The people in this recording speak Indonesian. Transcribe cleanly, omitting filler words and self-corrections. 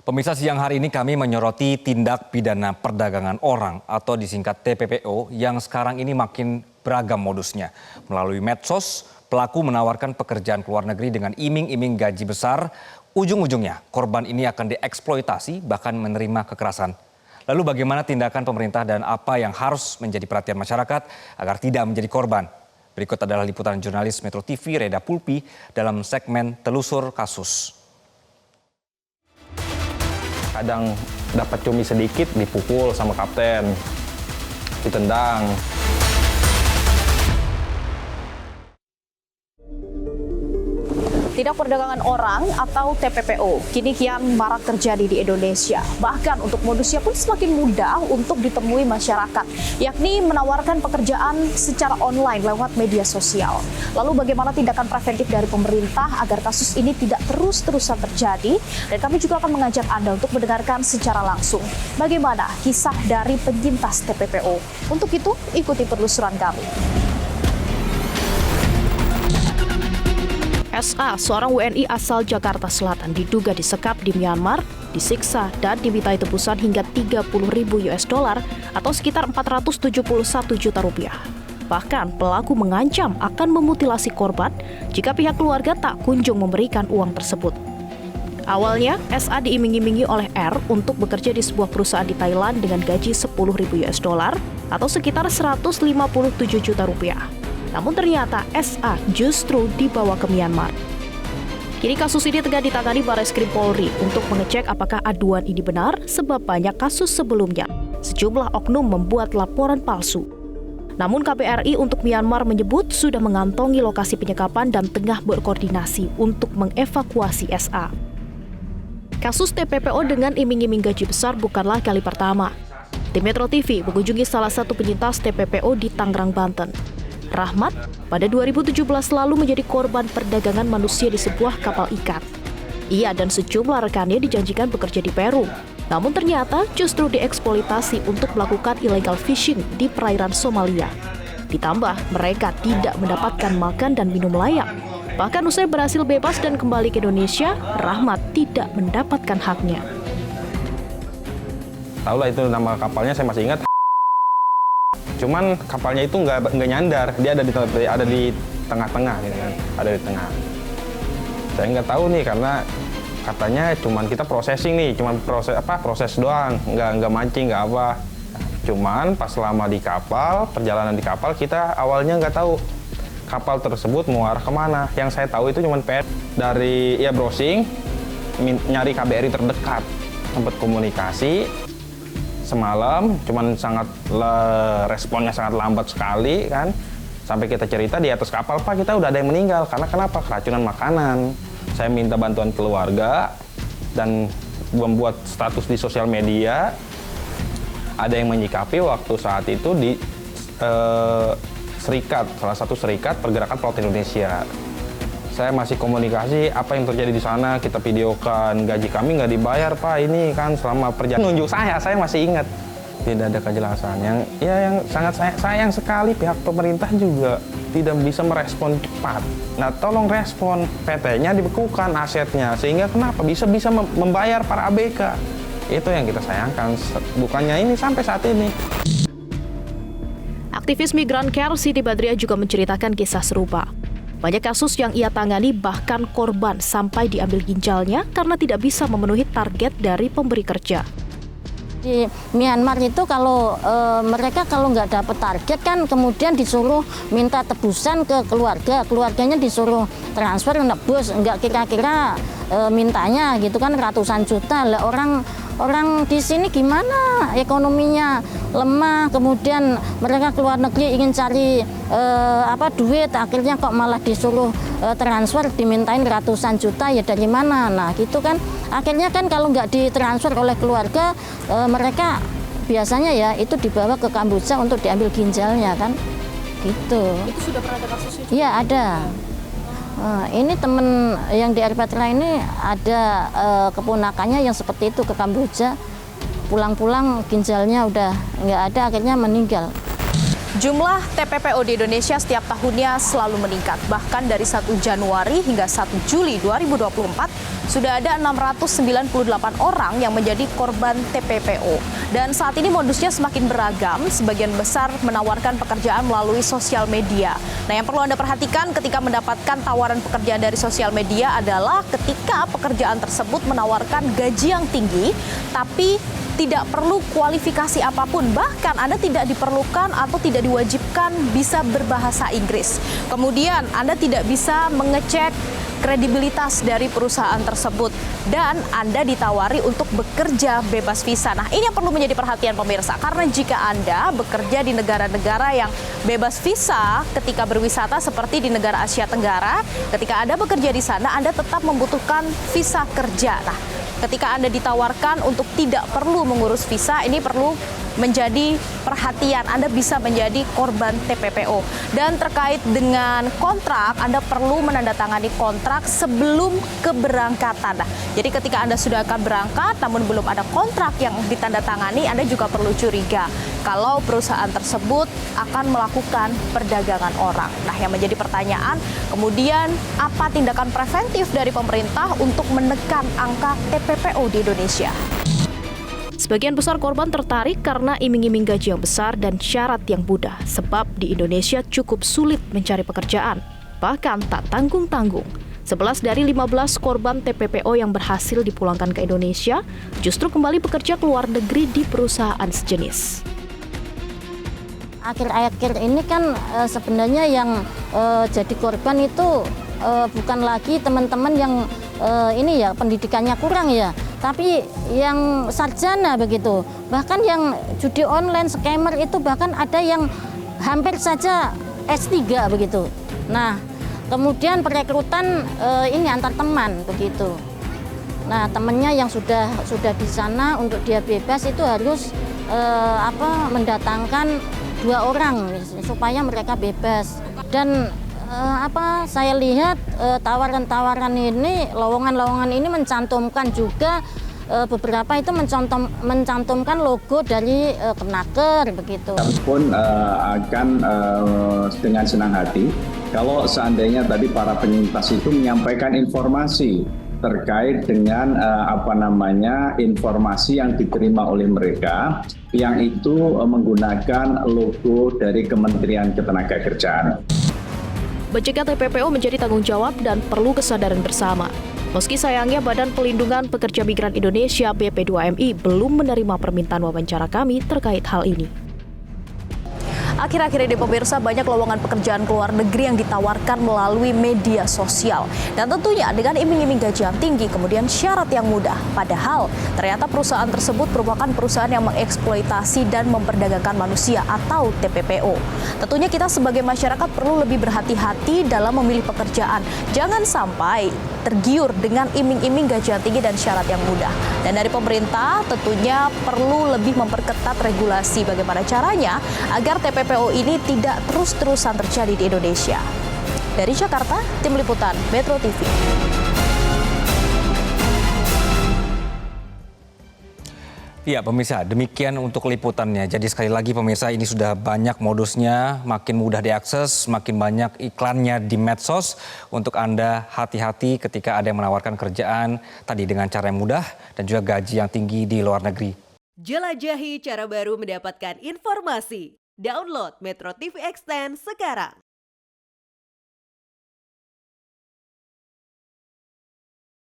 Pemirsa, siang hari ini kami menyoroti tindak pidana perdagangan orang atau disingkat TPPO yang sekarang ini makin beragam modusnya. Melalui medsos, pelaku menawarkan pekerjaan ke luar negeri dengan iming-iming gaji besar. Ujung-ujungnya korban ini akan dieksploitasi bahkan menerima kekerasan. Lalu bagaimana tindakan pemerintah dan apa yang harus menjadi perhatian masyarakat agar tidak menjadi korban? Berikut adalah liputan jurnalis Metro TV Reda Pulpi dalam segmen Telusur Kasus. Kadang dapat cumi sedikit dipukul sama kapten, ditendang. Tindak perdagangan orang atau TPPO kini kian marak terjadi di Indonesia. Bahkan untuk modusnya pun semakin mudah untuk ditemui masyarakat, yakni menawarkan pekerjaan secara online lewat media sosial. Lalu bagaimana tindakan preventif dari pemerintah agar kasus ini tidak terus-terusan terjadi? Dan kami juga akan mengajak Anda untuk mendengarkan secara langsung bagaimana kisah dari penyintas TPPO. Untuk itu, ikuti penelusuran kami. SA, seorang WNI asal Jakarta Selatan, diduga disekap di Myanmar, disiksa, dan dimintai tebusan hingga 30.000 US dollar atau sekitar 471 juta rupiah. Bahkan pelaku mengancam akan memutilasi korban jika pihak keluarga tak kunjung memberikan uang tersebut. Awalnya, SA diiming-imingi oleh R untuk bekerja di sebuah perusahaan di Thailand dengan gaji 10.000 US dollar atau sekitar 157 juta rupiah. Namun ternyata SA justru dibawa ke Myanmar. Kini kasus ini tengah ditangani Barreskrim Polri untuk mengecek apakah aduan ini benar sebab banyak kasus sebelumnya. Sejumlah oknum membuat laporan palsu. Namun KBRI untuk Myanmar menyebut sudah mengantongi lokasi penyekapan dan tengah berkoordinasi untuk mengevakuasi SA. Kasus TPPO dengan iming-iming gaji besar bukanlah kali pertama. Tim Metro TV mengunjungi salah satu penyintas TPPO di Tangerang, Banten. Rahmat pada 2017 lalu menjadi korban perdagangan manusia di sebuah kapal ikan. Ia dan sejumlah rekannya dijanjikan bekerja di Peru. Namun ternyata justru dieksploitasi untuk melakukan illegal fishing di perairan Somalia. Ditambah mereka tidak mendapatkan makan dan minum layak. Bahkan usai berhasil bebas dan kembali ke Indonesia, Rahmat tidak mendapatkan haknya. Tahu lah itu nama kapalnya, saya masih ingat. Cuman kapalnya itu nggak nyandar, dia ada di tengah-tengah, gitu kan, ada di tengah. Saya nggak tahu nih karena katanya cuman kita processing nih, cuman proses doang, nggak mancing, nggak apa. Cuman pas lama di kapal, perjalanan di kapal kita awalnya nggak tahu kapal tersebut mau arah kemana. Yang saya tahu itu cuman dari browsing, nyari KBRI terdekat, sempat komunikasi. Semalam, cuman responnya sangat lambat sekali kan. Sampai kita cerita di atas kapal, Pak, kita udah ada yang meninggal. Karena kenapa? Keracunan makanan. Saya minta bantuan keluarga dan membuat status di sosial media. Ada yang menyikapi waktu saat itu di salah satu serikat Pergerakan Pelaut Indonesia. Saya masih komunikasi apa yang terjadi di sana, kita videokan, gaji kami nggak dibayar, Pak, ini kan selama perjalanan. Nunjuk saya masih ingat. Tidak ada kejelasan. Yang sangat sayang sekali pihak pemerintah juga tidak bisa merespon cepat. Nah, tolong respon, PT-nya dibekukan asetnya, sehingga kenapa bisa membayar para ABK. Itu yang kita sayangkan, bukannya ini sampai saat ini. Aktivis Migran Care Siti Badriah juga menceritakan kisah serupa. Banyak kasus yang ia tangani bahkan korban sampai diambil ginjalnya karena tidak bisa memenuhi target dari pemberi kerja. Di Myanmar itu kalau mereka kalau nggak dapat target kan kemudian disuruh minta tebusan ke keluarganya disuruh transfer nebus, nggak kira-kira mintanya gitu kan ratusan juta. Lah orang di sini gimana ekonominya lemah, kemudian mereka keluar negeri ingin cari duit, akhirnya kok malah disuruh transfer dimintain ratusan juta, ya dari mana? Nah gitu kan akhirnya kan kalau nggak ditransfer oleh keluarga mereka biasanya ya itu dibawa ke Kamboja untuk diambil ginjalnya kan gitu. Itu sudah pernah ada kasusnya? Iya ada. Ini temen yang di Erpatra ini ada keponakannya yang seperti itu ke Kamboja, pulang-pulang ginjalnya udah nggak ada, akhirnya meninggal. Jumlah TPPO di Indonesia setiap tahunnya selalu meningkat. Bahkan dari 1 Januari hingga 1 Juli 2024, sudah ada 698 orang yang menjadi korban TPPO. Dan saat ini modusnya semakin beragam, sebagian besar menawarkan pekerjaan melalui sosial media. Nah, yang perlu Anda perhatikan ketika mendapatkan tawaran pekerjaan dari sosial media adalah ketika pekerjaan tersebut menawarkan gaji yang tinggi, tapi tidak perlu kualifikasi apapun, bahkan Anda tidak diperlukan atau tidak diwajibkan bisa berbahasa Inggris. Kemudian Anda tidak bisa mengecek kredibilitas dari perusahaan tersebut dan Anda ditawari untuk bekerja bebas visa. Nah, ini yang perlu menjadi perhatian pemirsa, karena jika Anda bekerja di negara-negara yang bebas visa ketika berwisata seperti di negara Asia Tenggara, ketika Anda bekerja di sana Anda tetap membutuhkan visa kerja. Nah, ketika Anda ditawarkan untuk tidak perlu mengurus visa, ini perlu menjadi perhatian. Anda bisa menjadi korban TPPO. Dan terkait dengan kontrak, Anda perlu menandatangani kontrak sebelum keberangkatan. Nah, jadi ketika Anda sudah akan berangkat namun belum ada kontrak yang ditandatangani, Anda juga perlu curiga kalau perusahaan tersebut akan melakukan perdagangan orang. Nah, yang menjadi pertanyaan, kemudian apa tindakan preventif dari pemerintah untuk menekan angka TPPO di Indonesia? Sebagian besar korban tertarik karena iming-iming gaji yang besar dan syarat yang mudah, sebab di Indonesia cukup sulit mencari pekerjaan, bahkan tak tanggung-tanggung. 11 dari 15 korban TPPO yang berhasil dipulangkan ke Indonesia justru kembali bekerja ke luar negeri di perusahaan sejenis. Akhir-akhir ini kan sebenarnya yang jadi korban itu bukan lagi teman-teman yang ini ya pendidikannya kurang ya, tapi yang sarjana begitu. Bahkan yang judi online, scammer itu bahkan ada yang hampir saja S3 begitu. Nah, kemudian perekrutan ini antar teman begitu. Nah, temannya yang sudah di sana untuk dia bebas itu harus mendatangkan 2 orang supaya mereka bebas. Dan saya lihat tawaran-tawaran ini, lowongan-lowongan ini mencantumkan juga beberapa itu mencantumkan logo dari Kemenaker begitu. Kami pun akan dengan senang hati kalau seandainya tadi para penyintas itu menyampaikan informasi terkait dengan informasi yang diterima oleh mereka yang itu menggunakan logo dari Kementerian Ketenagakerjaan. Mencegah TPPO menjadi tanggung jawab dan perlu kesadaran bersama. Meski sayangnya Badan Pelindungan Pekerja Migran Indonesia BP2MI belum menerima permintaan wawancara kami terkait hal ini. Akhir-akhir ini pemirsa, banyak lowongan pekerjaan ke luar negeri yang ditawarkan melalui media sosial. Dan tentunya dengan iming-iming gaji yang tinggi, kemudian syarat yang mudah. Padahal ternyata perusahaan tersebut merupakan perusahaan yang mengeksploitasi dan memperdagangkan manusia atau TPPO. Tentunya kita sebagai masyarakat perlu lebih berhati-hati dalam memilih pekerjaan. Jangan sampai tergiur dengan iming-iming gaji yang tinggi dan syarat yang mudah. Dan dari pemerintah tentunya perlu lebih memperketat regulasi bagaimana caranya agar TPPO ini tidak terus-terusan terjadi di Indonesia. Dari Jakarta, Tim Liputan Metro TV. Ya pemirsa, demikian untuk liputannya. Jadi sekali lagi pemirsa, ini sudah banyak modusnya, makin mudah diakses, makin banyak iklannya di medsos. Untuk Anda hati-hati ketika ada yang menawarkan kerjaan tadi dengan cara yang mudah dan juga gaji yang tinggi di luar negeri. Jelajahi cara baru mendapatkan informasi. Download Metro TV Extend sekarang.